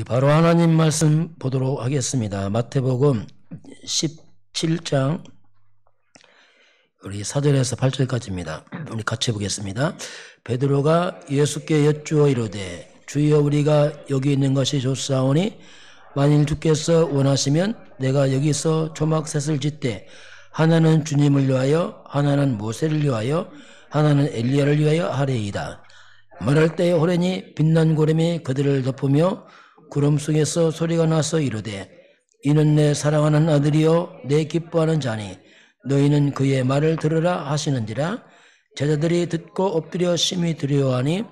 우리 바로 하나님 말씀 보도록 하겠습니다. 마태복음 17장 우리 4절에서 8절까지입니다. 우리 같이 보겠습니다. 베드로가 예수께 여쭈어 이르되 주여 우리가 여기 있는 것이 좋사오니 만일 주께서 원하시면 내가 여기서 초막셋을 짓되 하나는 주님을 위하여 하나는 모세를 위하여 하나는 엘리야를 위하여 하리이다. 말할 때에 호련히 빛난 구름이 그들을 덮으며 구름 속에서 소리가 나서 이르되 이는 내 사랑하는 아들이요 내 기뻐하는 자니 너희는 그의 말을 들으라 하시는지라. 제자들이 듣고 엎드려 심히 두려워하니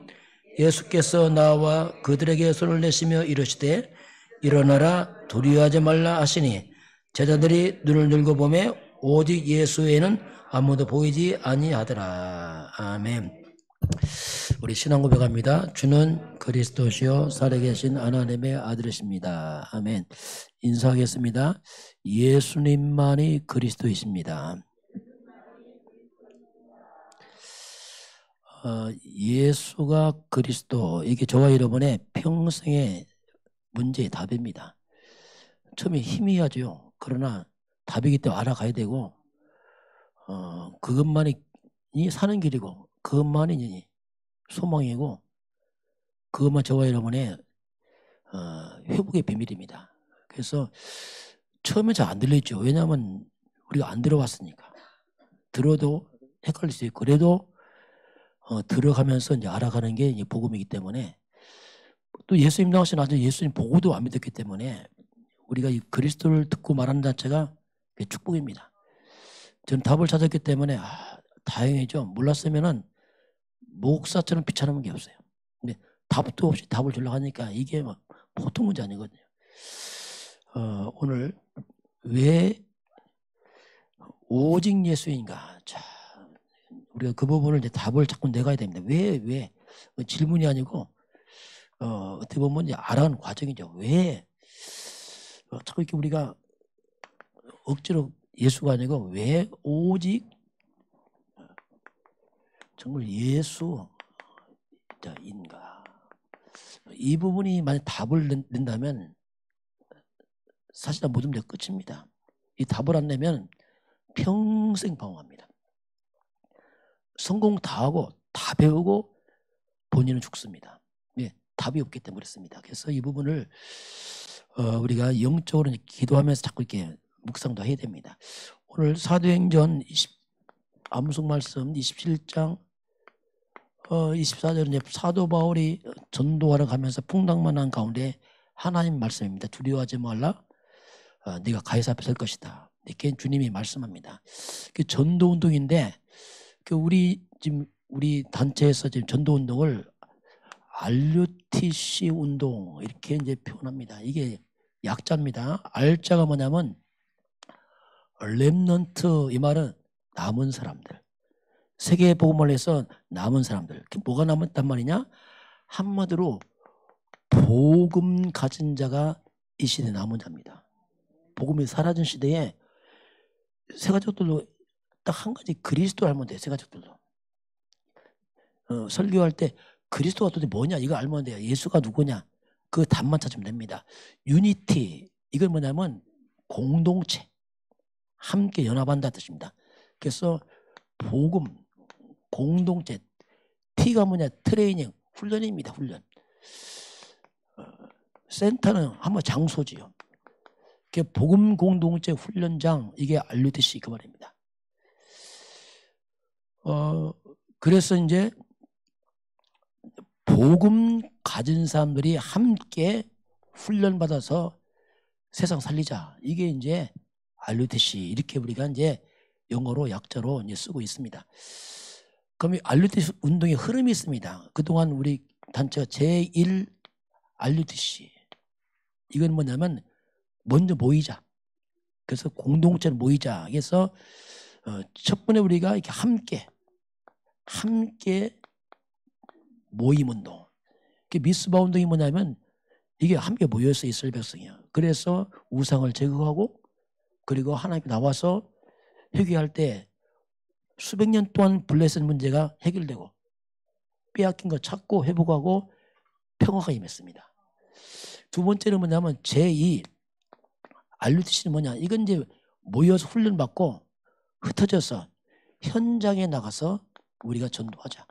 예수께서 나와 그들에게 손을 내시며 이르시되 일어나라 두려워하지 말라 하시니 제자들이 눈을 들고 보매 오직 예수 외에는 아무도 보이지 아니하더라. 아멘. 우리 신앙 고백합니다. 주는 그리스도시요 살아계신 하나님의 아들이십니다. 아멘. 인사하겠습니다. 예수님만이 그리스도이십니다. 예수가 그리스도, 이게 저와 여러분의 평생의 문제의 답입니다. 처음에 희미하죠. 그러나 답이기 때문에 알아가야 되고 그것만이 사는 길이고 그것만이 소망이고 그것만 저와 여러분의 회복의 비밀입니다. 그래서 처음에 잘 안 들렸죠. 왜냐하면 우리가 안 들어왔으니까. 들어도 헷갈릴 수 있고 그래도 들어가면서 이제 알아가는 게 이제 복음이기 때문에 또 예수님 나오신 아주 예수님 보고도 안 믿었기 때문에 우리가 이 그리스도를 듣고 말하는 자체가 축복입니다. 저는 답을 찾았기 때문에 다행이죠. 몰랐으면은 목사처럼 비참한 게 없어요. 근데 답도 없이 답을 주려고 하니까 이게 막 보통 문제 아니거든요. 오늘 왜 오직 예수인가? 자, 우리가 그 부분을 이제 답을 자꾸 내가야 됩니다. 왜? 질문이 아니고 어떻게 보면 이제 알아가는 과정이죠. 왜? 자꾸 이렇게 우리가 억지로 예수가 아니고 왜 오직 정말 예수인가? 이 부분이 만약 답을 낸다면 사실은 모든 문제가 끝입니다. 이 답을 안 내면 평생 방황합니다. 성공 다 하고 다 배우고 본인은 죽습니다. 네, 답이 없기 때문에 그렇습니다. 그래서 이 부분을 우리가 영적으로 기도하면서 자꾸 이렇게 묵상도 해야 됩니다. 오늘 사도행전 암송 말씀 27장 24절은 이제 사도 바울이 전도하러 가면서 풍랑만 가운데 하나님 말씀입니다. 두려워하지 말라. 네가 가이사 앞에 설 것이다. 이렇게 주님이 말씀합니다. 그 전도 운동인데 우리 단체에서 지금 전도 운동을 RUTC 운동 이렇게 이제 표현합니다. 이게 약자입니다. R자가 뭐냐면 렘넌트, 이 말은 남은 사람들. 세계 복음을 해서 남은 사람들. 뭐가 남았단 말이냐? 한마디로 복음 가진 자가 이 시대에 남은 자입니다. 복음이 사라진 시대에 세가족들도 딱 한 가지 그리스도 알면 돼요. 세가족들도. 설교할 때 그리스도가 도대체 뭐냐 이거 알면 돼요. 예수가 누구냐 그 답만 찾으면 됩니다. 유니티, 이건 뭐냐면 공동체, 함께 연합한다 뜻입니다. 그래서 복음, 공동체, T가 뭐냐 트레이닝, 훈련입니다. 훈련. 센터는 한번 장소지요. 복음 공동체 훈련장, 이게 RUTC 그 말입니다. 그래서 이제 복음 가진 사람들이 함께 훈련받아서 세상 살리자. 이게 이제 RUTC, 이렇게 우리가 이제 영어로 약자로 이제 쓰고 있습니다. 그럼 이 RUTC 운동의 흐름이 있습니다. 그동안 우리 단체가 제1 RUTC. 이건 뭐냐면 먼저 모이자. 그래서 공동체로 모이자. 그래서 첫 번째 우리가 이렇게 함께 모임 운동. 미스바 운동이 뭐냐면 이게 함께 모여서 이스라엘 백성이야. 그래서 우상을 제거하고 그리고 하나님 나와서 회개할 때 수백 년 동안 블레셋 문제가 해결되고 빼앗긴 거 찾고 회복하고 평화가 임했습니다. 두 번째는 뭐냐면 제2 RUTC는 뭐냐? 이건 이제 모여서 훈련받고 흩어져서 현장에 나가서 우리가 전도하자.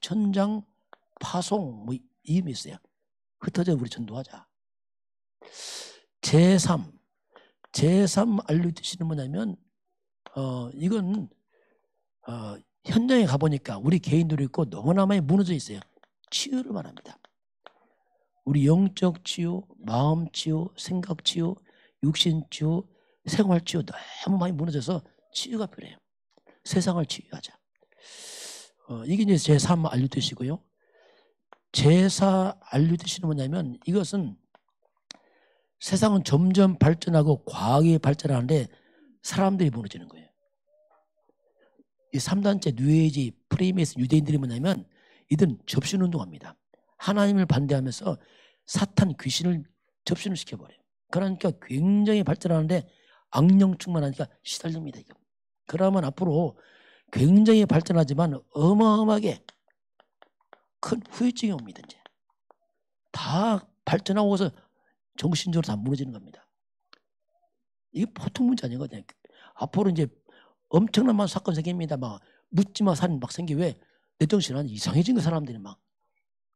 현장 파송 뭐 이름이 있어요. 흩어져 우리 전도하자. 제3 RUTC는 뭐냐면 이건 현장에 가보니까 우리 개인들이 있고 너무나 많이 무너져 있어요. 치유를 말합니다. 우리 영적 치유, 마음 치유, 생각 치유, 육신 치유, 생활 치유 너무 많이 무너져서 치유가 필요해요. 세상을 치유하자. 이게 이제 제3 RUTC고요. 제4 RUTC는 뭐냐면 이것은 세상은 점점 발전하고 과학이 발전하는데 사람들이 무너지는 거예요. 이 3단체 뉴에이지 프리메이슨 유대인들이 뭐냐면 이들은 접신운동합니다. 하나님을 반대하면서 사탄 귀신을 접신을 시켜버려요. 그러니까 굉장히 발전하는데 악령 충만하니까 시달립니다. 이거. 그러면 앞으로 굉장히 발전하지만 어마어마하게 큰 후유증이 옵니다. 이제 다 발전하고서 정신적으로 다 무너지는 겁니다. 이게 보통 문제 아니거든요. 앞으로 이제 엄청난 많은 사건 생깁니다. 막 묻지마 살인 막 생기. 왜? 내 정신은 이상해진 거 사람들이 막.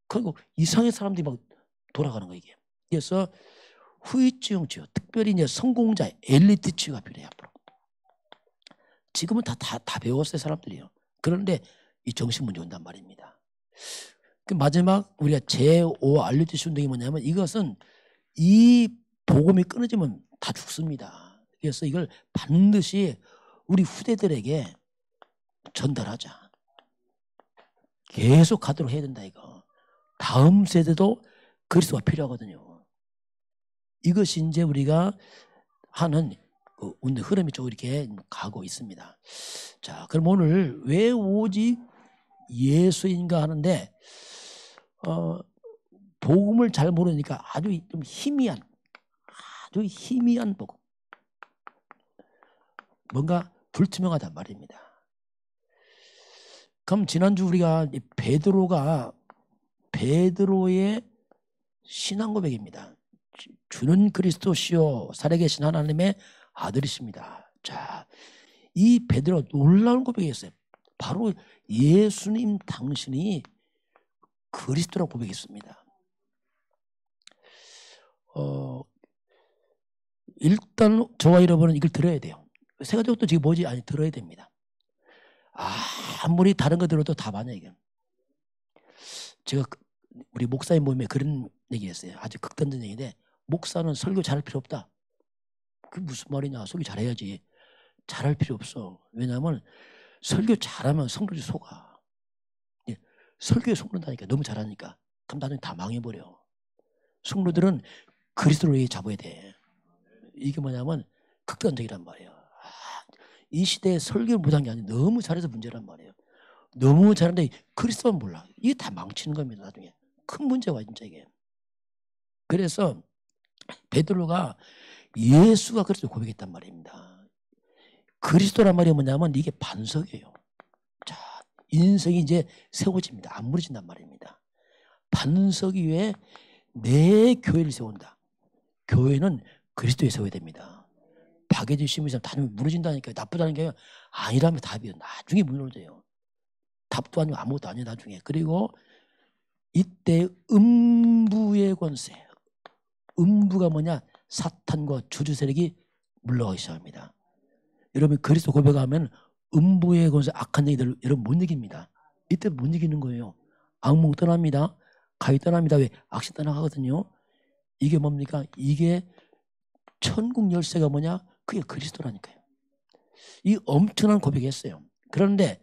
그리고 이상한 사람들이 막 돌아가는 거 이게. 그래서 후유증 치유, 특별히 이제 성공자 엘리트 치유가 필요해요. 앞으로. 지금은 다 배웠어요 사람들이요. 그런데 이 정신 문제 온단 말입니다. 그 마지막 우리가 제5 RUTC 운동이 뭐냐면 이것은 이 복음이 끊어지면 다 죽습니다. 그래서 이걸 반드시 우리 후대들에게 전달하자. 계속 가도록 해야 된다 이거. 다음 세대도 그리스도가 필요하거든요. 이것이 이제 우리가 하는 운동 흐름이 좀 이렇게 가고 있습니다. 자, 그럼 오늘 왜 오직 예수인가 하는데 복음을 잘 모르니까 아주 좀 희미한 복음. 뭔가 불투명하단 말입니다. 그럼 지난주 우리가 베드로의 신앙 고백입니다. 주는 그리스도시요 살아계신 하나님의 아들이십니다. 자, 이 베드로 놀라운 고백이었어요. 바로 예수님 당신이 그리스도라고 고백했습니다. 일단 저와 여러분은 이걸 들어야 돼요. 세가족도 지금 뭐지? 아니 들어야 됩니다. 아무리 다른 거 들어도 다 맞아 이게. 제가 우리 목사님 모임에 그런 얘기했어요. 아주 극단적인 얘기인데 목사는 설교 잘할 필요 없다. 그게 무슨 말이냐? 설교 잘해야지. 잘할 필요 없어. 왜냐하면 설교 잘하면 성도들이 속아. 설교에 속는다니까. 너무 잘하니까. 그럼 나중에 다 망해버려. 성도들은 그리스도를 잡아야 돼. 이게 뭐냐면 극단적이란 말이에요. 이 시대에 설교를 못한 게 아니라 너무 잘해서 문제란 말이에요. 너무 잘하는데 그리스도만 몰라. 이게 다 망치는 겁니다. 나중에. 큰 문제가 진짜 이게. 그래서 베드로가 예수가 그리스도 고백했단 말입니다. 그리스도란 말이 뭐냐면 이게 반석이에요. 자, 인생이 이제 세워집니다. 안 무너진단 말입니다. 반석 위에 내 교회를 세운다. 교회는 그리스도에 세워야 됩니다. 박해진 시민사람 다 무너진다니까요. 나쁘다는 게 아니라면 답이에요. 나중에 무너져요. 답도 아니고 아무것도 아니에요. 나중에. 그리고 이때 음부의 권세. 음부가 뭐냐? 사탄과 주주 세력이 물러가기 시작합니다. 여러분 그리스도 고백하면 음부의 권세 악한 얘기들 여러분 못 이깁니다. 이때 못 이기는 거예요. 악몽 떠납니다. 가위 떠납니다. 왜? 악신 떠나가거든요. 이게 뭡니까? 이게 천국 열쇠가 뭐냐? 그게 그리스도라니까요. 이 엄청난 고백했어요. 그런데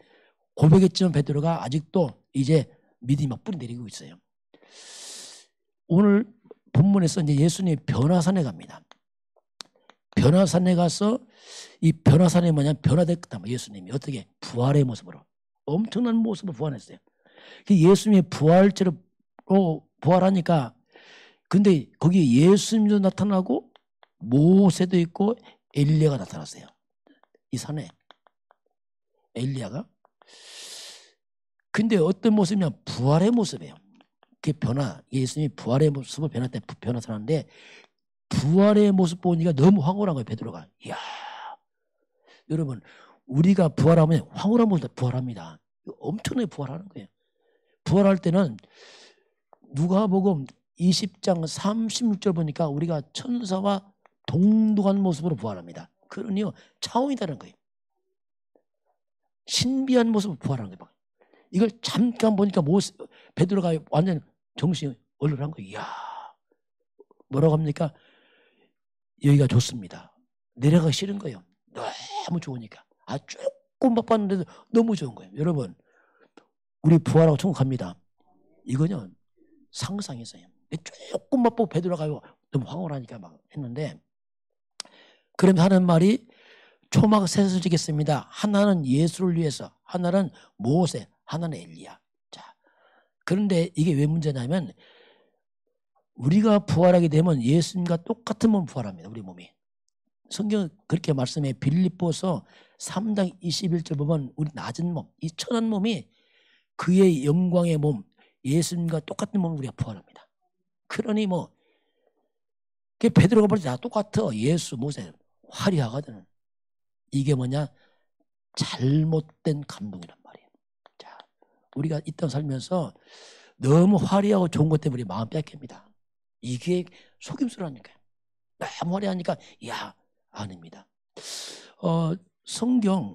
고백했지만 베드로가 아직도 이제 믿음이 막 뿌리 내리고 있어요. 오늘 본문에서 이제 예수님이 변화산에 갑니다. 변화산에 가서 이 변화산에 뭐냐? 변화됐다. 예수님이 어떻게? 부활의 모습으로. 엄청난 모습으로 부활했어요. 예수님의 부활체로 부활하니까 근데 거기 예수님도 나타나고 모세도 있고 엘리야가 나타났어요. 이 산에 엘리야가. 근데 어떤 모습이냐? 부활의 모습이에요. 그 변화, 예수님이 부활의 모습을 변화하는데 부활의 모습 보니까 너무 황홀한 거예요. 베드로가. 이야, 여러분 우리가 부활하면 황홀한 모습 부활합니다. 엄청나게 부활하는 거예요. 부활할 때는 누가복음 20장 36절 보니까 우리가 천사와 동등한 모습으로 부활합니다. 그러니요 차원이 다른 거예요. 신비한 모습으로 부활하는 거예요. 이걸 잠깐 보니까 베드로가 완전 정신이 얼얼한 거예요. 이야, 뭐라고 합니까? 여기가 좋습니다. 내려가기 싫은 거예요. 너무 좋으니까. 조금 바빴는데도 너무 좋은 거예요. 여러분 우리 부활하고 천국 갑니다. 이거는 상상이었어요. 조금 맛보고 베드로가 너무 황홀하니까 막 했는데, 그러면 하는 말이 초막 셋을 지겠습니다. 하나는 예수를 위해서, 하나는 모세, 하나는 엘리야. 자, 그런데 이게 왜 문제냐면 우리가 부활하게 되면 예수님과 똑같은 몸 부활합니다. 우리 몸이. 성경은 그렇게 말씀해. 빌립보서 3장 21절 보면 우리 낮은 몸, 이 천한 몸이 그의 영광의 몸, 예수님과 똑같은 몸을 우리가 부활합니다. 그러니 그 베드로가 볼 때 다 똑같아. 예수, 모세, 화려하거든. 이게 뭐냐? 잘못된 감동이란 말이에요. 자, 우리가 이 땅 살면서 너무 화려하고 좋은 것 때문에 마음 뺏깁니다. 이게 속임수라니까요. 너무 화려하니까 야, 아닙니다. 성경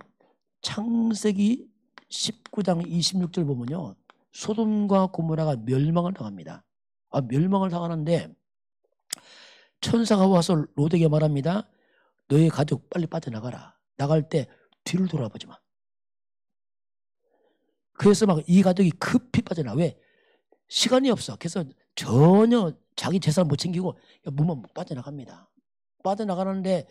창세기 19장 26절 보면요. 소돔과 고모라가 멸망을 당합니다. 멸망을 당하는데 천사가 와서 롯에게 말합니다. 너의 가족 빨리 빠져나가라. 나갈 때 뒤를 돌아보지 마. 그래서 이 가족이 급히 빠져나가. 왜? 시간이 없어. 그래서 전혀 자기 재산 못 챙기고 몸만 빠져나갑니다. 빠져나가는데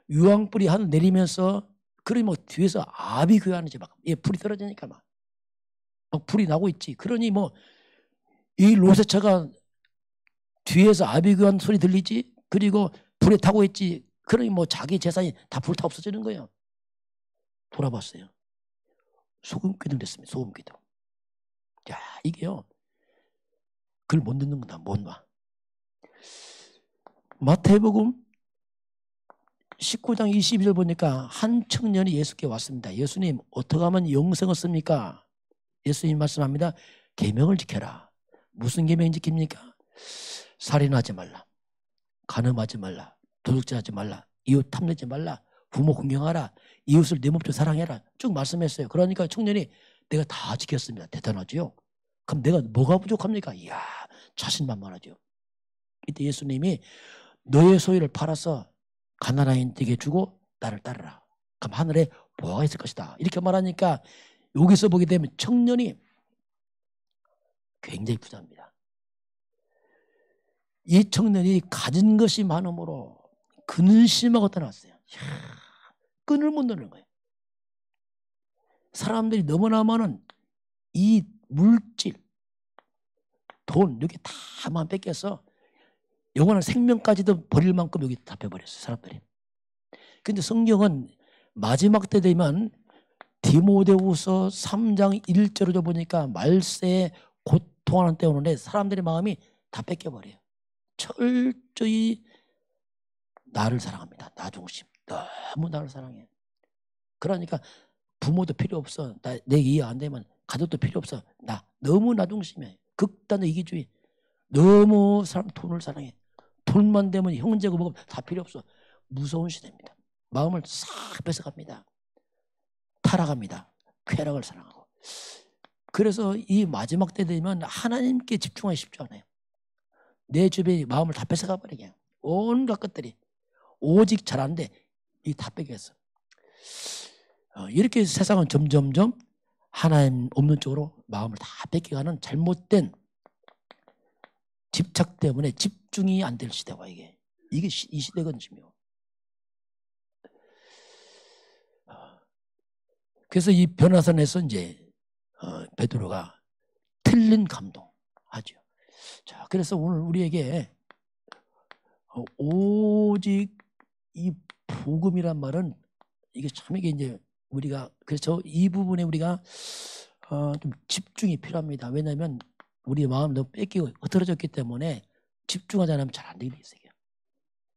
유황불이 하늘 내리면서 그러니 뒤에서 아비 교환하지 불이 떨어지니까 막 불이 나고 있지. 그러니 이 롯의 차가 뒤에서 아비 교환 소리 들리지. 그리고 불에 타고 있지. 그러니 자기 재산이 다 불타 없어지는 거예요. 돌아봤어요. 소금기둥 됐습니다. 소금기둥. 야, 이게요. 그걸 못 듣는 건다. 못 봐. 마태복음 19장 22절 보니까 한 청년이 예수께 왔습니다. 예수님, 어떻게 하면 영생을 얻습니까? 예수님 말씀합니다. 계명을 지켜라. 무슨 계명 지킵니까? 살인하지 말라. 간음하지 말라. 도둑질하지 말라. 이웃 탐내지 말라. 부모 공경하라. 이웃을 내 몸처럼 사랑해라. 쭉 말씀했어요. 그러니까 청년이 내가 다 지켰습니다. 대단하죠. 그럼 내가 뭐가 부족합니까? 이야, 자신만만하죠. 이때 예수님이 너의 소유를 팔아서 가난한인에게 주고 나를 따르라. 그럼 하늘에 보화가 있을 것이다. 이렇게 말하니까 여기서 보게 되면 청년이 굉장히 부자입니다. 이 청년이 가진 것이 많으므로 근심하고 떠났어요. 끈을 못 놓는 거예요. 사람들이 너무나 많은 이 물질, 돈 여기 다만 뺏겨서 영원한 생명까지도 버릴 만큼 여기 다 빼버렸어요. 사람들이. 근데 성경은 마지막 때 되면 디모데후서 3장 1절을 보니까 말세에 고통하는 때 오는데 사람들의 마음이 다 뺏겨버려요. 철저히 나를 사랑합니다. 나 중심. 너무 나를 사랑해. 그러니까 부모도 필요 없어. 내 이해 안 되면 가족도 필요 없어. 너무 나 중심이야. 극단의 이기주의. 너무 돈을 사랑해. 돈만 되면 형제고 뭐고 다 필요 없어. 무서운 시대입니다. 마음을 싹 뺏어갑니다. 타락합니다. 쾌락을 사랑하고. 그래서 이 마지막 때 되면 하나님께 집중하기 쉽지 않아요. 내 주변에 마음을 다 뺏어가 버리게. 온갖 것들이 오직 잘하는데 이 다 뺏겼어. 이렇게 세상은 점점점 하나님 없는 쪽으로 마음을 다 뺏겨가는 잘못된 집착 때문에 집중이 안 될 시대가 이게 이 시대거든요. 그래서 이 변화산에서 이제 베드로가 틀린 감동하죠. 자, 그래서 오늘 우리에게 오직 이 복음이란 말은 이게 참 이게 이제 우리가 그래서 이 부분에 우리가 좀 집중이 필요합니다. 왜냐하면 우리 마음 너무 뺏기고 흐트러졌기 때문에 집중하지 않으면 잘 안 되게 돼 있어요.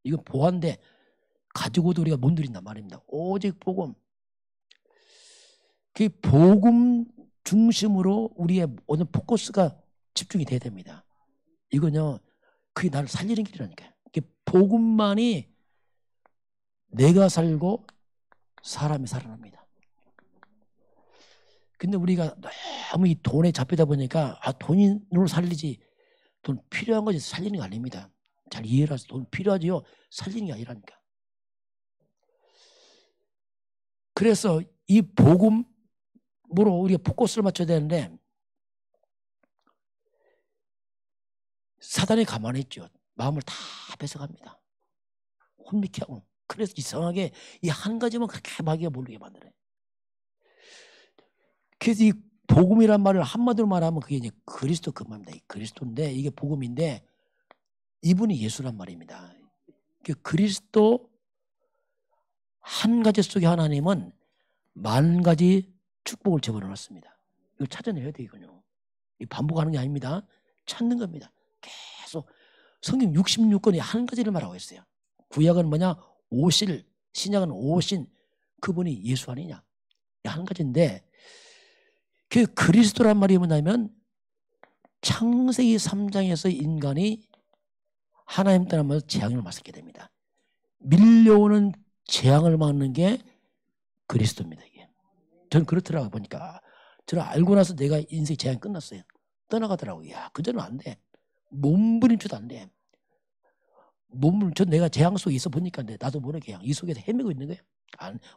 이건 보안데 가지고도 우리가 못 누린단 말입니다. 오직 복음. 그 복음 중심으로 우리의 모든 포커스가 집중이 돼야 됩니다. 이건요, 그게 나를 살리는 길이라니까요. 복음만이 내가 살고 사람이 살아납니다. 근데 우리가 너무 이 돈에 잡히다 보니까 돈으로 살리지, 돈 필요한 거지 살리는 게 아닙니다. 잘 이해를 하세요. 돈 필요하지요. 살리는 게 아니라니까. 그래서 이 복음으로 우리가 포커스를 맞춰야 되는데 사단이 가만히 있죠. 마음을 다 뺏어갑니다. 혼미케 하고. 그래서 이상하게 이 한 가지만 그렇게 마귀가 모르게 만드네. 그래서 이 복음이란 말을 한마디로 말하면 그게 이제 그리스도 그 말입니다. 그리스도인데 이게 복음인데 이분이 예수란 말입니다. 그리스도 한 가지 속에 하나님은 만 가지 축복을 집어넣었습니다. 이걸 찾아내야 돼 이거요. 반복하는 게 아닙니다. 찾는 겁니다. 계속 성경 66권이 한 가지를 말하고 있어요. 구약은 뭐냐? 오실, 신약은 오신 그분이 예수 아니냐? 한 가지인데 그 그리스도란 말이 뭐냐면 창세기 3장에서 인간이 하나님 떠나면서 재앙을 맞게 됩니다. 밀려오는 재앙을 막는 게 그리스도입니다. 이게. 저는 그렇더라고요. 보니까. 저는 알고 나서 내가 인생 재앙이 끝났어요. 떠나가더라고요. 야, 그전은 안 돼. 몸부림쳐도 안 돼. 전 내가 재앙 속에 있어 보니까 나도 모르게 이 속에서 헤매고 있는 거예요.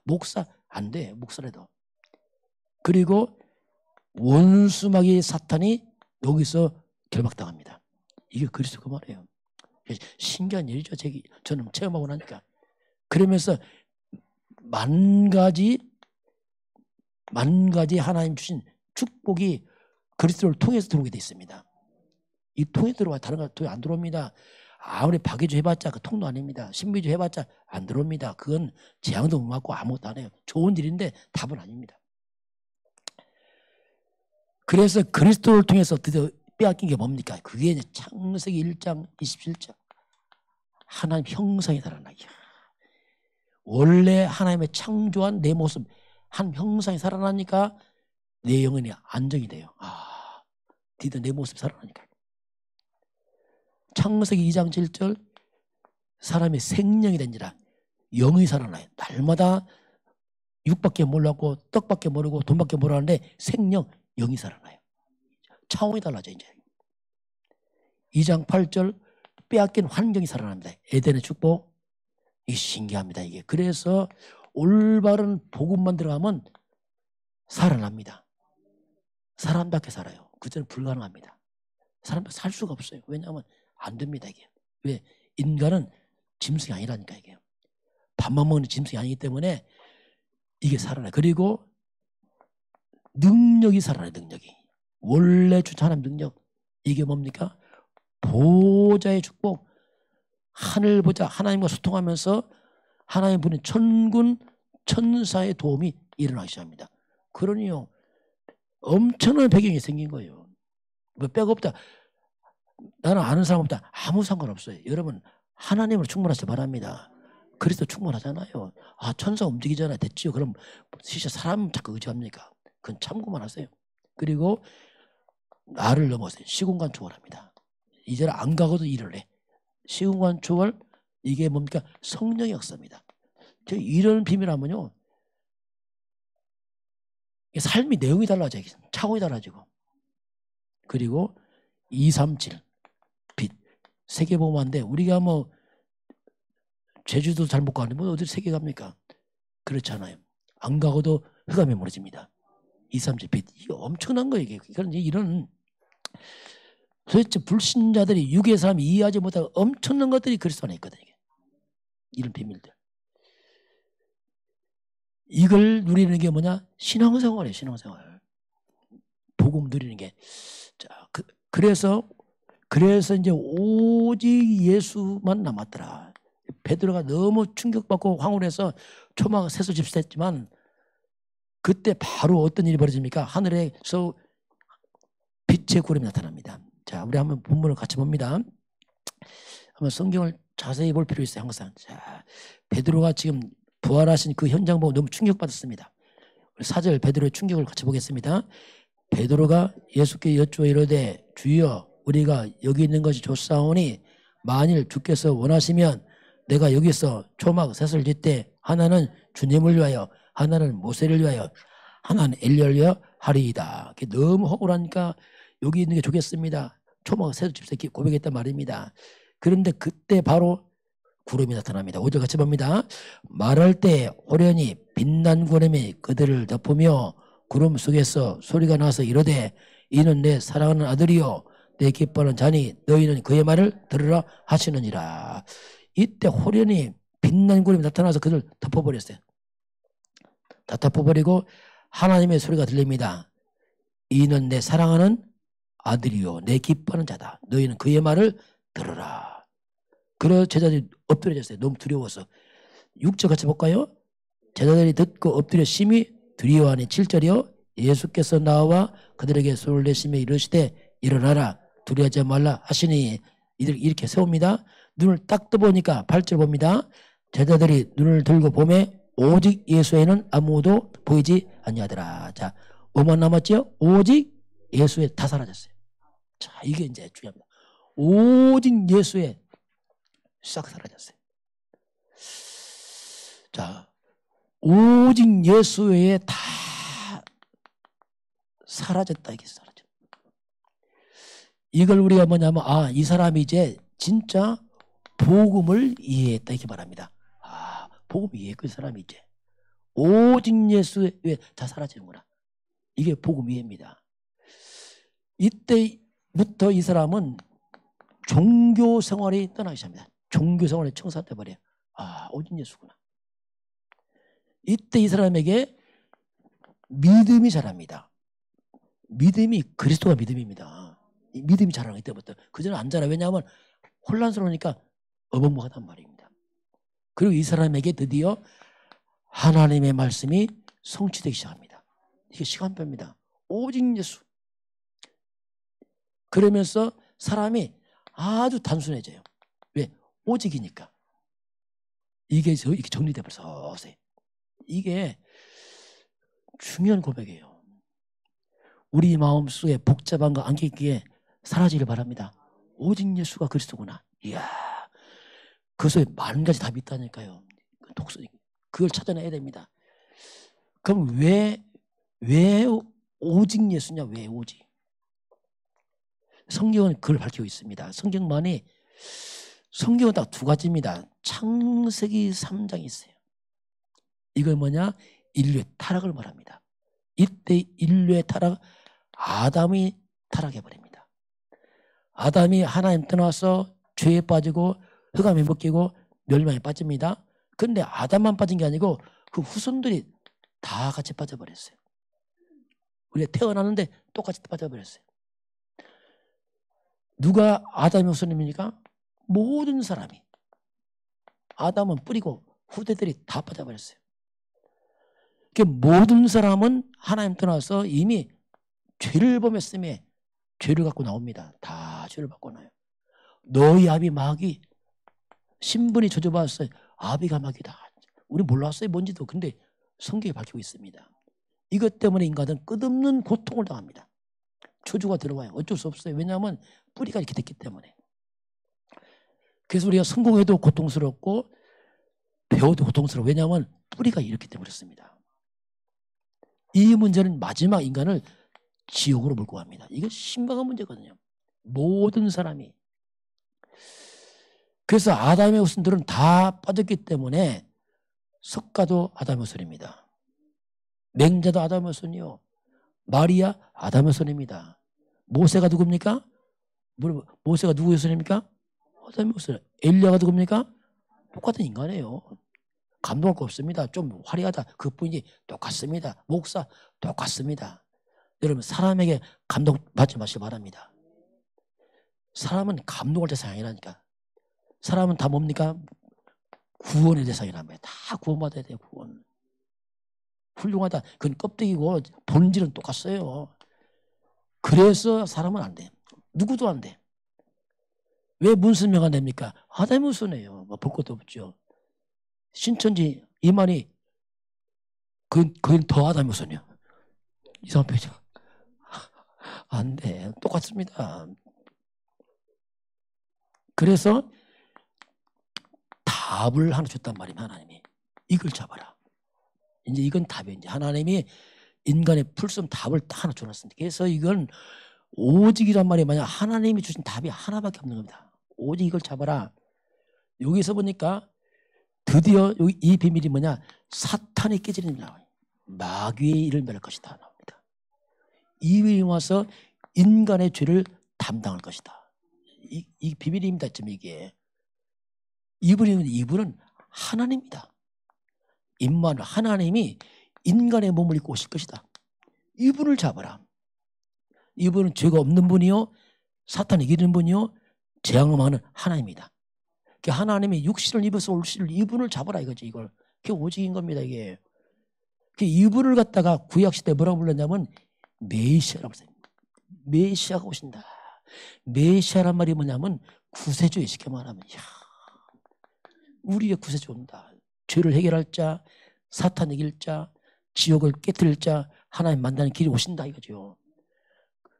목사 안 돼. 목사라도. 그리고 원수마귀 사탄이 여기서 결박당합니다. 이게 그리스도 그 말이에요. 신기한 일이죠. 저는 체험하고 나니까. 그러면서 만 가지 하나님 주신 축복이 그리스도를 통해서 들어오게 돼 있습니다. 이 통에 들어와 다른 거 통에 안 들어옵니다. 아무리 박해주 해봤자 그 통도 아닙니다. 신비주 해봤자 안 들어옵니다. 그건 재앙도 못 맞고 아무것도 안 해요. 좋은 일인데 답은 아닙니다. 그래서 그리스도를 통해서 드디어 빼앗긴 게 뭡니까? 그게 이제 창세기 1장 27장 하나님 형상이 살아나기. 원래 하나님의 창조한 내 모습 한 형상이 살아나니까 내 영혼이 안정이 돼요. 드디어 내 모습이 살아나니까. 창세기 2장 7절 사람이 생명이 된지라 영이 살아나요. 날마다 육밖에 몰랐고 떡밖에 모르고 돈밖에 모르는데 생명 영이 살아나요. 차원이 달라져 이제. 2장 8절 빼앗긴 환경이 살아납니다. 에덴의 축복. 이게 신기합니다. 이게. 그래서 올바른 복음만 들어가면 살아납니다. 사람답게 살아요. 그전에 불가능합니다. 사람답게 살 수가 없어요. 왜냐하면 안 됩니다. 이게. 왜? 인간은 짐승이 아니라니까 이게. 밥만 먹는 짐승이 아니기 때문에 이게 살아나요. 그리고 능력이 살아나요. 능력이. 원래 주신 하나님 능력. 이게 뭡니까? 보좌의 축복. 하늘 보좌 하나님과 소통하면서 하나님 분의 천군 천사의 도움이 일어나기 시작합니다. 그러니요 엄청난 배경이 생긴 거예요. 뭐 백 없다. 나는 아는 사람 없다. 아무 상관없어요. 여러분 하나님으로 충만하시기 바랍니다. 그리스도 충만하잖아요. 천사 움직이잖아요. 됐지요. 그럼 진짜 사람 자꾸 의지합니까? 그건 참고만 하세요. 그리고 나를 넘어서요. 시공간 초월합니다. 이제는 안 가고도 일을 해. 시공간 초월 이게 뭡니까? 성령의 역사입니다. 이런 비밀하면요 삶이 내용이 달라져요. 차원이 달라지고. 그리고 237 빛 세계 보면 안 돼. 우리가 뭐 제주도 잘 못 가는데 뭐 어디 세계 갑니까? 그렇잖아요. 안 가고도 흑암이 무너집니다. 237 빛 이게 엄청난 거예요. 이게 이런 도대체 불신자들이 유괴의 사람이 이해하지 못하고 엄청난 것들이 그리스도 안에 있거든요. 이런 비밀들. 이걸 누리는 게 뭐냐? 신앙생활이에요. 신앙생활. 복음 누리는 게. 자, 그래서 이제 오직 예수만 남았더라. 베드로가 너무 충격받고 황홀해서 초막 세수 집사했지만 그때 바로 어떤 일이 벌어집니까? 하늘에서 빛의 구름이 나타납니다. 자, 우리 한번 본문을 같이 봅니다. 한번 성경을 자세히 볼 필요 있어요. 항상. 자, 베드로가 지금 부활하신 그 현장 보고 너무 충격받았습니다. 4절 베드로의 충격을 같이 보겠습니다. 베드로가 예수께 여쭈어 이르되 주여 우리가 여기 있는 것이 좋사오니 만일 주께서 원하시면 내가 여기서 초막 셋을 짓되 하나는 주님을 위하여 하나는 모세를 위하여 하나는 엘리야를 위하여 하리이다. 너무 억울하니까 여기 있는 게 좋겠습니다. 초막 셋을 집사 고백했단 말입니다. 그런데 그때 바로 구름이 나타납니다. 5절 같이 봅니다. 말할 때 호련히 빛난 구름이 그들을 덮으며 구름 속에서 소리가 나서 이르되 이는 내 사랑하는 아들이요 내 기뻐하는 자니 너희는 그의 말을 들으라 하시느니라. 이때 호련히 빛난 구름이 나타나서 그들을 덮어버렸어요. 다 덮어버리고 하나님의 소리가 들립니다. 이는 내 사랑하는 아들이요 내 기뻐하는 자다. 너희는 그의 말을 들으라. 그러 제자들이 엎드려졌어요. 너무 두려워서. 6절 같이 볼까요? 제자들이 듣고 엎드려 심히 두려워하니 7절이요. 예수께서 나와 그들에게 손을 내시며 이르시되 일어나라 두려워하지 말라 하시니 이들 이렇게 세웁니다. 눈을 딱 떠보니까 8절 봅니다. 제자들이 눈을 들고 보매 오직 예수에는 아무도 보이지 아니하더라. 자, 뭐만 남았죠? 오직 예수에 다 사라졌어요. 자, 이게 이제 중요합니다. 오직 예수에 싹 사라졌어요. 자, 오직 예수 외에 다 사라졌다. 이게 사라져. 이걸 우리가 뭐냐면 이 사람이 이제 진짜 복음을 이해했다 이렇게 말합니다. 복음 이해했고 이 사람이 이제 오직 예수 외에 다 사라지는구나. 이게 복음 이해입니다. 이때부터 이 사람은 종교 생활이 떠나기 시작합니다. 종교 생활에 청산돼 버려요. 오직 예수구나. 이때 이 사람에게 믿음이 자랍니다. 믿음이 그리스도가 믿음입니다. 이 믿음이 자라는 이때부터. 그전에 안 자라. 왜냐하면 혼란스러우니까 어벙벙하단 말입니다. 그리고 이 사람에게 드디어 하나님의 말씀이 성취되기 시작합니다. 이게 시간표입니다. 오직 예수. 그러면서 사람이 아주 단순해져요. 왜? 오직이니까. 이게 이렇게 정리돼 버려서 이게 중요한 고백이에요. 우리 마음속에 복잡한 거 안기기에 사라지길 바랍니다. 오직 예수가 그리스도구나. 이야, 그 속에 많은 가지 답이 있다니까요. 그걸 찾아내야 됩니다. 그럼 왜 오직 예수냐? 왜 오직? 성경은 그걸 밝히고 있습니다. 성경은 딱 두 가지입니다. 창세기 3장이 있어요. 이걸 뭐냐? 인류의 타락을 말합니다. 이때 인류의 타락, 아담이 타락해버립니다. 아담이 하나님 떠나서 죄에 빠지고 흑암에 묶이고 멸망에 빠집니다. 그런데 아담만 빠진 게 아니고 그 후손들이 다 같이 빠져버렸어요. 우리가 태어나는데 똑같이 빠져버렸어요. 누가 아담의 후손입니까? 모든 사람이. 아담은 뿌리고 후대들이 다 빠져버렸어요. 모든 사람은 하나님 떠나서 이미 죄를 범했음에 죄를 갖고 나옵니다. 다 죄를 받고 나요. 너희 아비 마귀 신분이 저주받았어요. 아비가 마귀다. 우리 몰랐어요 뭔지도. 근데 성경이 밝히고 있습니다. 이것 때문에 인간은 끝없는 고통을 당합니다. 저주가 들어와요. 어쩔 수 없어요. 왜냐하면 뿌리가 이렇게 됐기 때문에. 그래서 우리가 성공해도 고통스럽고 배워도 고통스러워. 왜냐하면 뿌리가 이렇게 돼버렸습니다. 이 문제는 마지막 인간을 지옥으로 몰고 갑니다. 이게 심각한 문제거든요. 모든 사람이. 그래서 아담의 후손들은 다 빠졌기 때문에 석가도 아담의 후손입니다. 맹자도 아담의 후손이요. 마리아 아담의 후손입니다. 모세가 누굽니까? 모세가 누구의 후손입니까? 아담의 후손. 엘리야가 누굽니까? 똑같은 인간이에요. 감동할 거 없습니다. 좀 화려하다. 그뿐이지 똑같습니다. 목사 똑같습니다. 여러분 사람에게 감동받지 마시기 바랍니다. 사람은 감동할 대상이 아니라니까. 사람은 다 뭡니까? 구원의 대상이란 말이에요. 다 구원받아야 돼요. 구원. 훌륭하다. 그건 껍데기고 본질은 똑같아요. 그래서 사람은 안 돼. 누구도 안 돼. 왜 문선명 안 됩니까? 하나님 문선해요. 뭐 볼 것도 없죠. 신천지 이만희 그건 더 하나님 문선이요. 이상한 표정. 안 돼. 똑같습니다. 그래서 답을 하나 줬단 말이에요. 하나님이. 이걸 잡아라. 이제 이건 답이에요. 이제 하나님이 인간의 풀섬 답을 딱 하나 줘놨습니다. 그래서 이건 오직이란 말이 만약 하나님이 주신 답이 하나밖에 없는 겁니다. 오직 이걸 잡아라. 여기서 보니까 드디어 이 비밀이 뭐냐? 사탄이 깨지는 나와요. 마귀의 일을 멸할 것이다 나옵니다. 이위에 와서 인간의 죄를 담당할 것이다. 이 비밀입니다. 지금 이게 이분은 하나님입니다. 임마누엘 하나님이 인간의 몸을 입고 오실 것이다. 이분을 잡아라. 이분은 죄가 없는 분이요, 사탄이 이기는 분이요, 재앙을 막는 하나님입니다. 하나님이 육신을 입어서 오실 이분을 잡아라 이거지. 이걸 그게 오직인 겁니다. 이게 이분을 갖다가 구약시대에 뭐라고 불렀냐면 메시아라고 했어요. 메시아가 오신다. 메시아란 말이 뭐냐면 구세주의 쉽게 말하면 우리의 구세주 온다. 죄를 해결할 자, 사탄 이길 자, 지옥을 깨뜨릴 자, 하나님 만나는 길이 오신다 이거죠.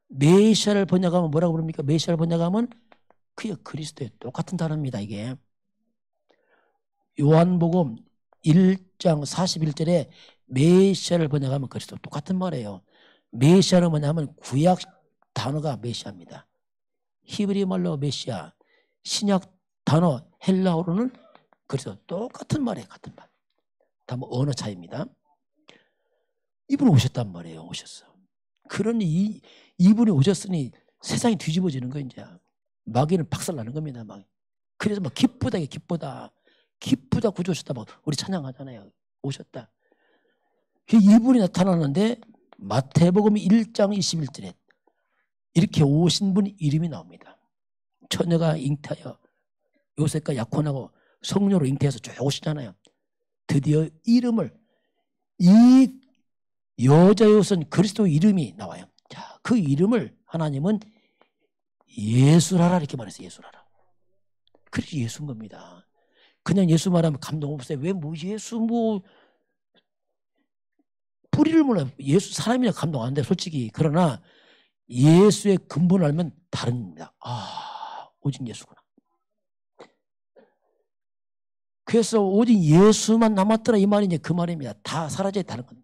메시아를 번역하면 뭐라고 부릅니까? 메시아를 번역하면 그게 그리스도의 똑같은 단어입니다. 이게 요한복음 1장 41절에 메시아를 번역하면 그리스도 똑같은 말이에요. 메시아는 뭐냐면 구약 단어가 메시아입니다. 히브리 말로 메시아, 신약 단어 헬라어로는 그리스도 똑같은 말이에요. 같은 말. 다만 언어 차이입니다. 이분이 오셨단 말이에요. 오셨어. 그러니 이분이 오셨으니 세상이 뒤집어지는 거예요. 이제 마귀는 박살나는 겁니다. 막. 그래서 막 기쁘다 기쁘다 구주 오셨다 막 우리 찬양하잖아요. 오셨다. 이분이 나타나는데 마태복음 1장 21절에 이렇게 오신 분 이름이 나옵니다. 처녀가 잉태하여 요셉과 약혼하고 성녀로 잉태해서 쭉 오시잖아요. 드디어 이름을 이 여자의 옷은 그리스도 이름이 나와요. 자, 그 이름을 하나님은 예수라라 이렇게 말했어요. 예수라라. 그래서 예수인 겁니다. 그냥 예수 말하면 감동 없어요. 왜 뭐 예수 뭐 뿌리를 몰라요. 예수 사람이나 감동 안 돼 솔직히. 그러나 예수의 근본을 알면 다릅니다. 아, 오직 예수구나. 그래서 오직 예수만 남았더라 이 말이 이제 그 말입니다. 다 사라져야 다른 건.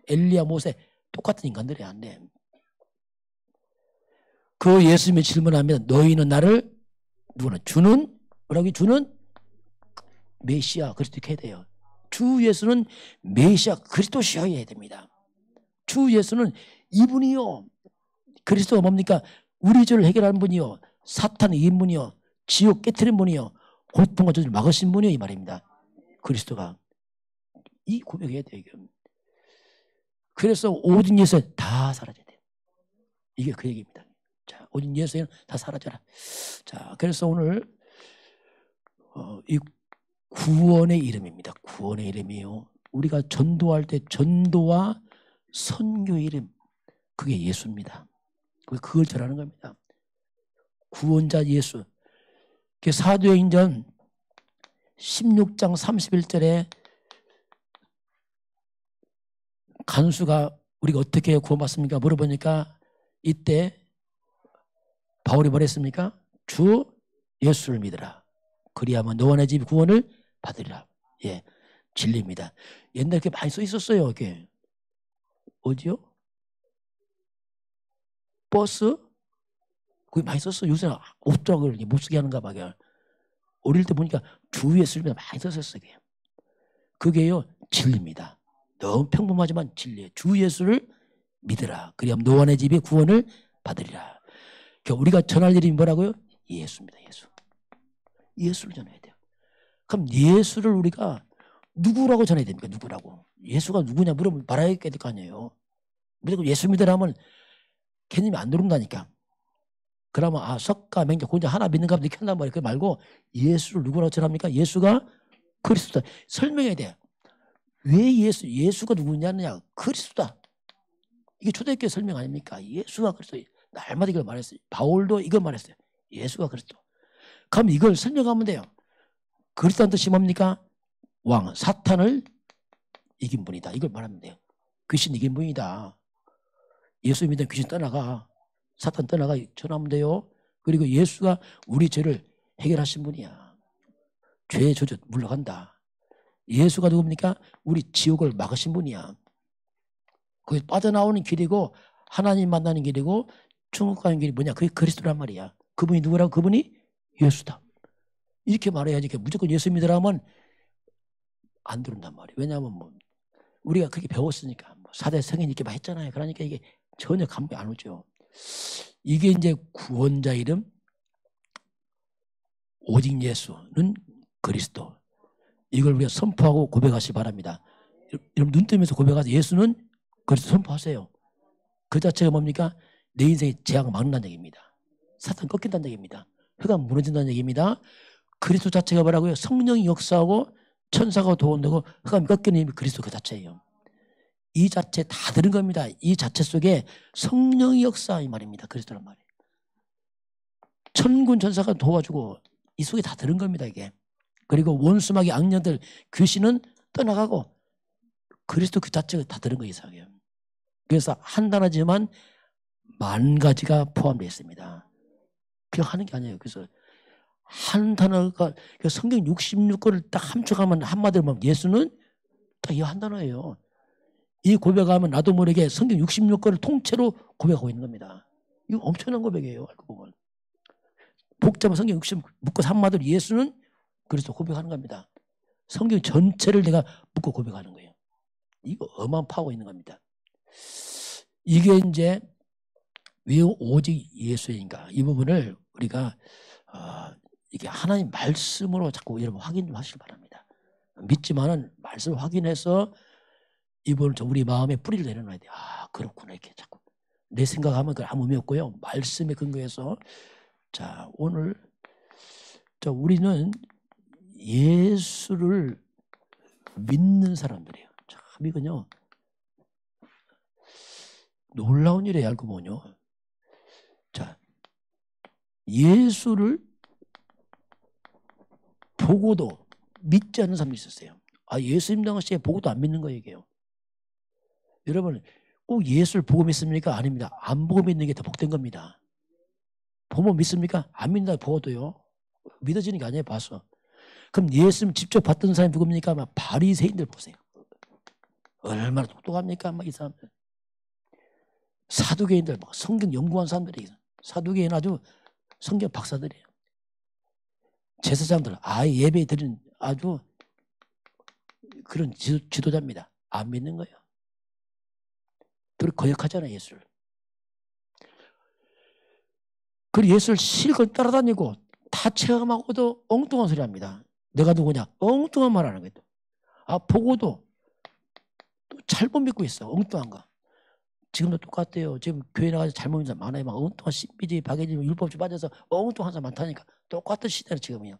엘리야 모세 똑같은 인간들이 안 돼. 그 예수님이 질문하면 너희는 나를 누구는 주는 뭐라고 주는 메시아 그리스도 해야 돼요. 주 예수는 메시아 그리스도시여야 해야 됩니다. 주 예수는 이분이요. 그리스도가 뭡니까? 우리 죄를 해결하는 분이요. 사탄의 이긴 분이요. 지옥 깨트린 분이요. 고통과 저주를 막으신 분이요. 이 말입니다. 그리스도가. 이 고백해야 돼요. 그래서 오직 예수 다 사라져야 돼요. 이게 그 얘기입니다. 자, 오직 예수에는 다 사라져라. 자, 그래서 오늘 이 구원의 이름입니다. 구원의 이름이요. 우리가 전도할 때 전도와 선교의 이름 그게 예수입니다. 그걸 전하는 겁니다. 구원자 예수. 사도행전 16장 31절에 간수가 우리가 어떻게 구원받습니까? 물어보니까 이때 바울이 뭐랬습니까? 주 예수를 믿으라. 그리하면 너와 내 집이 구원을 받으리라. 예, 진리입니다. 옛날에 이렇게 많이 써 있었어요. 이게 어디요? 버스? 그게 많이 썼어. 요새는 없더라고요. 못 쓰게 하는가 봐요. 어릴 때 보니까 주 예수를 많이 썼었어요. 그게요 진리입니다. 너무 평범하지만 진리예요. 주 예수를 믿으라. 그리하면 너와 내 집이 구원을 받으리라. 그러니까 우리가 전할 일이 뭐라고요? 예수입니다. 예수. 예수를 전해야 돼요. 그럼 예수를 우리가 누구라고 전해야 됩니까? 누구라고. 예수가 누구냐 물어보면 말해야 될 거 아니에요. 무조건 예수 믿으라면 개념이 안 들어온다니까. 그러면 석가 맹자 혼자 하나 믿는가 보다 이렇게 한단 말이에요. 그 말고 예수를 누구라고 전합니까? 예수가 그리스도다. 설명해야 돼요. 왜 예수가 누구냐느냐? 그리스도다. 이게 초대교회 설명 아닙니까? 예수가 그리스도 날마다 이걸 말했어요. 바울도 이걸 말했어요. 예수가 그리스도. 그럼 이걸 설명하면 돼요. 그리스도란 뜻이 뭡니까? 왕, 사탄을 이긴 분이다. 이걸 말하면 돼요. 귀신 이긴 분이다. 예수 믿으면 귀신 떠나가. 사탄 떠나가 전하면 돼요. 그리고 예수가 우리 죄를 해결하신 분이야. 죄의 저주 물러간다. 예수가 누굽니까? 우리 지옥을 막으신 분이야. 그게 빠져나오는 길이고 하나님 만나는 길이고 천국 가는 길이 뭐냐? 그게 그리스도란 말이야. 그분이 누구라고? 그분이 예수다. 이렇게 말해야지. 무조건 예수 믿으라면 안 들은단 말이에요. 왜냐하면 뭐 우리가 그렇게 배웠으니까 뭐 4대 성인 이렇게 막 했잖아요. 그러니까 이게 전혀 감이 안 오죠. 이게 이제 구원자 이름 오직 예수는 그리스도. 이걸 우리가 선포하고 고백하시기 바랍니다. 여러분 눈 뜨면서 고백하세요. 예수는 그리스도 선포하세요. 그 자체가 뭡니까? 내 인생의 재앙을 막는다는 얘기입니다. 사탄 꺾인다는 얘기입니다. 흑암 무너진다는 얘기입니다. 그리스도 자체가 뭐라고요? 성령이 역사하고 천사가 도운되고 흑암이 꺾이는 힘이 그리스도 그 자체예요. 이 자체 다 들은 겁니다. 이 자체 속에 성령이 역사 이 말입니다. 그리스도란 말이에요. 천군 천사가 도와주고 이 속에 다 들은 겁니다. 이게. 그리고 원수마귀 악령들 귀신은 떠나가고 그리스도 그 자체가 다 들은 거 이상해요. 그래서 한 단어지만 만 가지가 포함되어 있습니다. 그냥 하는 게 아니에요. 그래서 한 단어가 성경 66권을 딱 함축하면 한마디로 보면 예수는 딱 이 한 단어예요. 이 고백하면 나도 모르게 성경 66권을 통째로 고백하고 있는 겁니다. 이거 엄청난 고백이에요. 알고 보면. 복잡한 성경 60 묶어서 한마디로 예수는 그리스도 고백하는 겁니다. 성경 전체를 내가 묶고 고백하는 거예요. 이거 어마어마한 파워가 있는 겁니다. 이게 이제 왜 오직 예수인가? 이 부분을 우리가 이게 하나님 말씀으로 자꾸 여러분 확인 좀 하시기 바랍니다. 믿지만은 말씀을 확인해서 이분을 우리 마음에 뿌리를 내려놔야 돼요. 아, 그렇구나. 이렇게 자꾸 내 생각하면 그 아무 의미 없고요. 말씀에 근거해서 자, 오늘 우리는 예수를 믿는 사람들이에요. 참 이건요. 놀라운 일이에요. 알고 보면요. 자, 예수를 보고도 믿지 않는 사람이 있었어요. 아, 예수 믿는 것이 보고도 안 믿는 거예요. 이게요. 여러분 꼭 예수를 보고 믿습니까? 아닙니다. 안 보고 믿는 게 더 복된 겁니다. 보면 믿습니까? 안 믿는다 보고도요. 믿어지는 게 아니에요. 봐서. 그럼 예수님 직접 봤던 사람이 누굽니까? 막 바리새인들 보세요. 얼마나 똑똑합니까? 막 이 사람들. 사두개인들, 막 성경 연구한 사람들이 사두개인 아주 성경 박사들이에요. 제사장들 아예 예배 드리는 아주 그런 지도자입니다. 안 믿는 거예요. 그리고 거역하잖아요. 예수를. 그리고 예수를 실컷 따라다니고 다 체험하고도 엉뚱한 소리 합니다. 내가 누구냐? 엉뚱한 말 하는 거예요. 아, 보고도 또 잘못 믿고 있어. 엉뚱한 거. 지금도 똑같아요. 지금 교회 나가서 잘못 믿는 사람 많아요. 막 엉뚱한 신비주의, 박애주의, 율법주의 빠져서 엉뚱한 사람 많다니까. 똑같은 시대는 지금이요.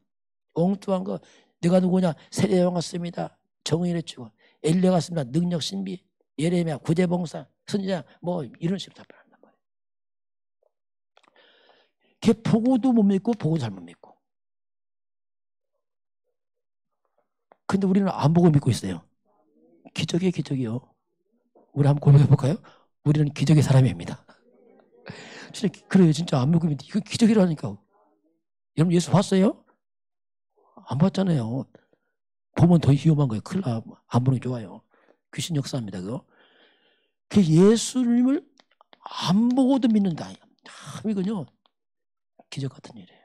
엉뚱한 거. 내가 누구냐? 세례요한 같습니다. 정의를 주고 엘리야 같습니다. 능력 신비, 예레미야, 구제봉사, 선지자 뭐 이런 식으로 답변한단 말이에요. 걔 보고도 못 믿고 보고도 잘못 믿고. 근데 우리는 안 보고 믿고 있어요. 기적이에요. 기적이요. 우리 한번 고백해 볼까요? 우리는 기적의 사람입니다. 진짜 그래요. 진짜 안 믿고 믿는데 이거 기적이라니까. 여러분 예수 봤어요? 안 봤잖아요. 보면 더 위험한 거예요. 큰일 나. 안 보는 게 좋아요. 귀신 역사입니다. 그거. 그 예수님을 안 보고도 믿는다. 참 이건요. 기적 같은 일이에요.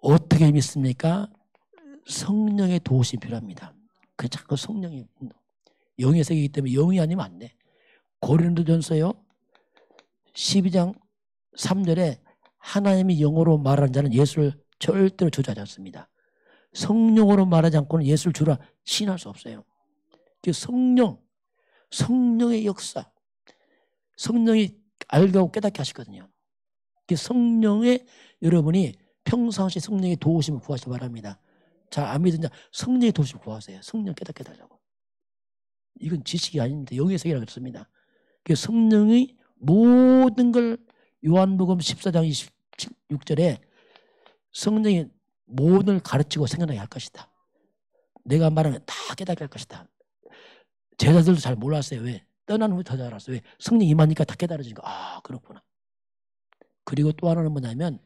어떻게 믿습니까? 성령의 도우심이 필요합니다. 그 자꾸 성령이 영의 세계이기 때문에 영이 아니면 안 돼. 고린도전서요 12장 3절에 하나님이 영어로 말하는 자는 예수를 절대로 저주하지 않습니다. 성령으로 말하지 않고는 예수를 주라 신할 수 없어요. 그 성령의 역사, 성령이 알게 하고 깨닫게 하시거든요. 그 성령의 여러분이 평상시 성령의 도우심을 구하시기 바랍니다. 잘 안 믿은 자 성령의 도우심을 구하세요. 성령 깨닫게 달라고. 이건 지식이 아닙니다. 영의 세계라고 했습니다. 그 성령의 모든 걸 요한복음 14장 26절에 성령이 모든 걸 가르치고 생각나게 할 것이다. 내가 말하면 다 깨닫게 할 것이다. 제자들도 잘 몰랐어요. 왜? 떠난 후에 더 잘 알았어요. 왜? 성령 임하니까 다 깨달아지니까 아 그렇구나. 그리고 또 하나는 뭐냐면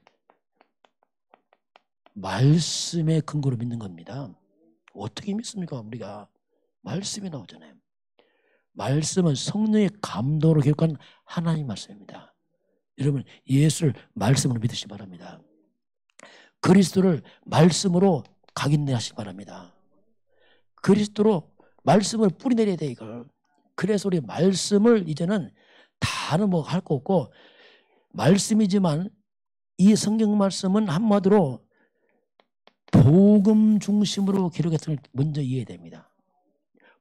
말씀의 근거로 믿는 겁니다. 어떻게 믿습니까? 우리가 말씀이 나오잖아요. 말씀은 성령의 감동으로 기록한 하나님 말씀입니다. 여러분 예수를 말씀으로 믿으시기 바랍니다. 그리스도를 말씀으로 각인하시기 바랍니다. 그리스도로 말씀을 뿌리내려야 돼 이걸. 그래서 우리 말씀을 이제는 다는 뭐 할 거 없고 말씀이지만 이 성경 말씀은 한마디로 복음 중심으로 기록했던 걸 먼저 이해해야 됩니다.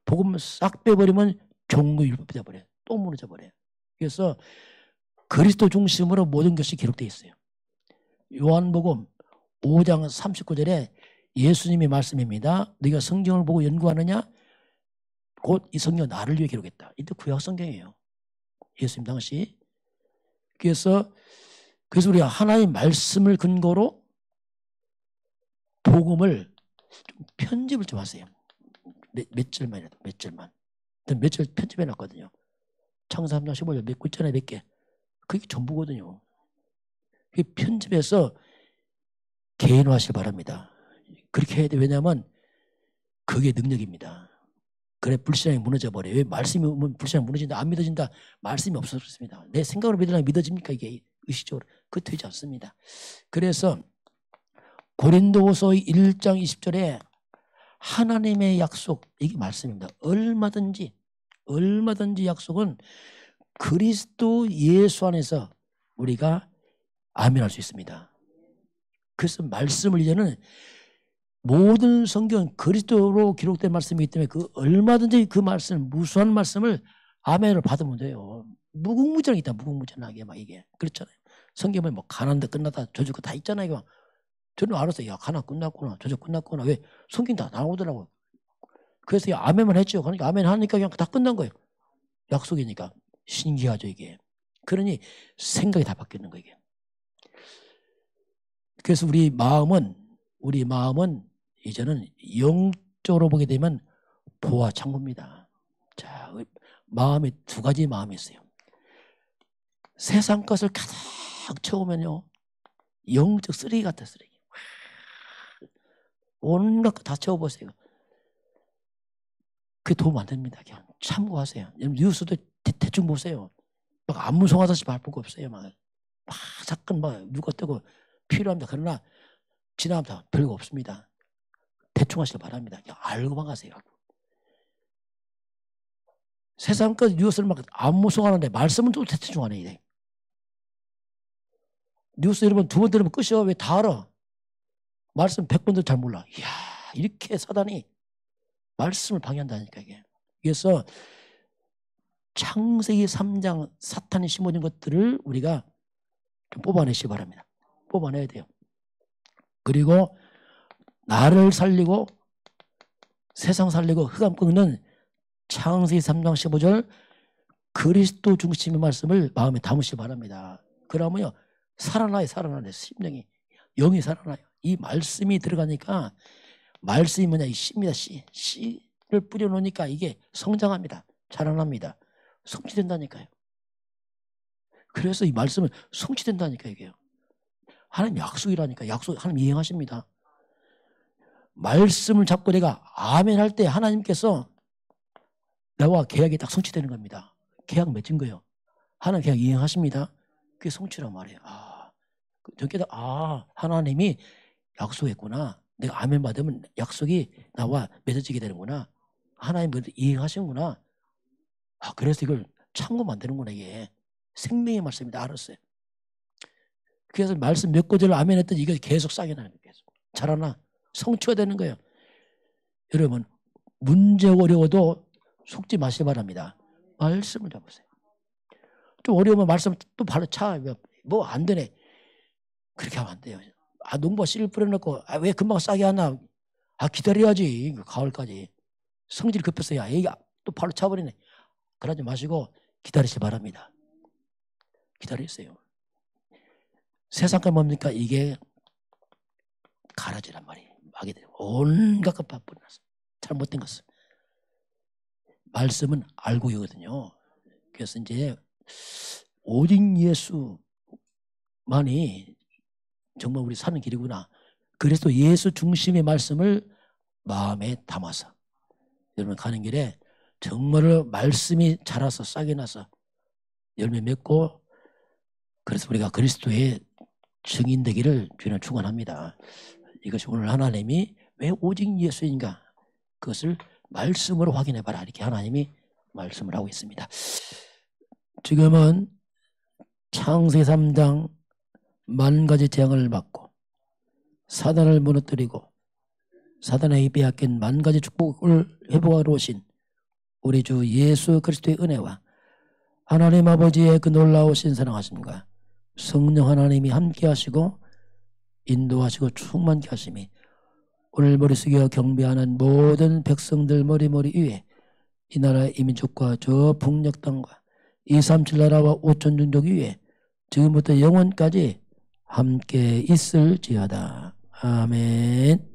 복음을 싹 빼버리면 종교 율법 되어버려요. 또 무너져 버려요. 그래서 그리스도 중심으로 모든 것이 기록되어 있어요. 요한복음 5장 39절에 예수님의 말씀입니다. 네가 성경을 보고 연구하느냐? 곧 이 성경 나를 위해 기록했다. 이때 구약 성경이에요. 예수님 당시. 그래서 우리가 하나님 말씀을 근거로 복음을 좀 편집을 좀 하세요. 몇 절만이라도 몇 절만. 몇 절 편집해 놨거든요. 창사 3장 15절 몇 글자나 몇 개. 그게 전부거든요. 그게 편집해서 개인화하시길 바랍니다. 그렇게 해야 돼. 왜냐하면 그게 능력입니다. 그래 불신앙이 무너져 버려요. 왜 말씀이 오면 불신앙이 무너진다. 안 믿어진다. 말씀이 없어졌습니다. 내 생각으로 믿으려면 믿어집니까? 이게 의식적으로. 그거 되지 않습니다. 그래서 고린도후서 1장 20절에 하나님의 약속 이게 말씀입니다. 얼마든지 약속은 그리스도 예수 안에서 우리가 아멘할 수 있습니다. 그래서 말씀을 이제는 모든 성경 그리스도로 기록된 말씀이기 때문에 그 얼마든지 그 말씀 무수한 말씀을 아멘을 받으면 돼요. 무궁무진하게 있다. 무궁무진하게 막 이게 그렇잖아요. 성경에 뭐 가난다 끝났다 저주고 다 있잖아요. 이거. 저는 알았어요. 야 가난 끝났구나 저주 끝났구나. 왜? 성경 다 나오더라고요. 그래서 아멘만 했죠. 그러니까 아멘 하니까 그냥 다 끝난 거예요. 약속이니까. 신기하죠 이게. 그러니 생각이 다 바뀌는 거예요 이게. 그래서 우리 마음은 이제는 영적으로 보게 되면 보화 창고입니다. 자, 마음에 두 가지 마음이 있어요. 세상 것을 가득 채우면요 영적 쓰레기 같아 쓰레기. 온갖 거 다 채워보세요. 그게 도움 안 됩니다. 그냥 참고하세요. 뉴스도 대충 보세요. 막 안무송하듯이 발 보고 없어요. 막 잠깐 막 누가 뜨고 필요합니다. 그러나 지나가면 별거 없습니다. 대충 하시길 바랍니다. 그냥 알고만 가세요. 세상 것 뉴스를 막 안무송하는데 말씀은 또 대충 하네. 이래. 뉴스 여러분 두 번 들으면 끝이야. 왜 다 알아? 말씀 100번도 잘 몰라. 이야 이렇게 사단이 말씀을 방해한다니까 이게. 그래서 창세기 3장 사탄이 심어진 것들을 우리가 좀 뽑아내시기 바랍니다. 뽑아내야 돼요. 그리고 나를 살리고 세상 살리고 흑암 꺾는 창세기 3장 15절 그리스도 중심의 말씀을 마음에 담으시기 바랍니다. 그러면요 살아나요. 심령이 영이 살아나요. 이 말씀이 들어가니까 말씀이 뭐냐 이 씨입니다. 씨를 뿌려놓으니까 이게 성장합니다. 자라납니다. 성취된다니까요. 그래서 이 말씀은 성취된다니까 이게요. 하나님 약속이라니까. 약속 하나님 이행하십니다. 말씀을 잡고 내가 아멘 할 때 하나님께서 나와 계약이 딱 성취되는 겁니다. 계약 맺은 거예요. 하나님 계약 이행하십니다. 그게 성취란 말이에요. 하나님이 약속했구나. 내가 아멘 받으면 약속이 나와 맺어지게 되는구나. 하나님 이행하시는구나. 그래서 이걸 참고만 되는구나 이게. 생명의 말씀이다 알았어요. 그래서 말씀 몇 구절 아멘 했더니 이게 계속 쌓여 나는 거예요. 계속. 자라나 성취가 되는 거예요. 여러분 문제 어려워도 속지 마시기 바랍니다. 말씀을 잡으세요. 좀 어려우면 말씀 또 바로 차. 뭐 안 되네. 그렇게 하면 안 돼요. 농부가 씨를 뿌려놓고 왜 금방 싹이 안 나? 기다려야지 가을까지. 성질이 급했어요. 얘가 또 바로 차버리네. 그러지 마시고 기다리시기 바랍니다. 기다렸어요. 세상과 뭡니까? 이게 가라지란 말이에요. 하게 돼요. 온갖 것 바쁘나서 잘못된 것은 말씀은 알고 있거든요. 그래서 이제 오직 예수만이 정말 우리 사는 길이구나. 그래서 예수 중심의 말씀을 마음에 담아서 여러분 가는 길에 정말로 말씀이 자라서 싹이 나서 열매 맺고 그래서 우리가 그리스도의 증인 되기를 주님은 축원합니다. 이것이 오늘 하나님이 왜 오직 예수인가 그것을 말씀으로 확인해봐라 이렇게 하나님이 말씀을 하고 있습니다. 지금은 창세기 3장 10,000가지 재앙을 받고 사단을 무너뜨리고 사단에게 빼앗긴 10,000가지 축복을 회복하러 오신 우리 주 예수 그리스도의 은혜와 하나님 아버지의 그 놀라우신 사랑하심과 성령 하나님이 함께 하시고 인도하시고 충만케 하심이 오늘 머리 숙여 경배하는 모든 백성들 머리 위에 이 나라의 이민족과 저 북녘 땅과 237 나라와 5천 종족 위에 지금부터 영원까지 함께 있을지어다. 아멘.